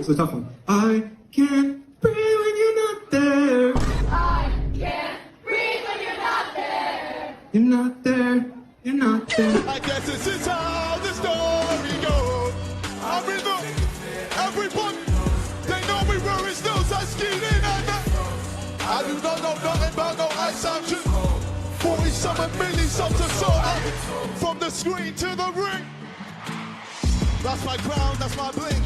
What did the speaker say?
It's a tough one. I can't breathe when you're not there. I can't breathe when you're not there. You're not there. You're not there. I guess this is how the story goes. I'm with them. Everybody, they know me where it's still skin in and I do not know nothing about no ice action. 40-something milli-something something. From the screen to the ring. That's my crown, that's my bling.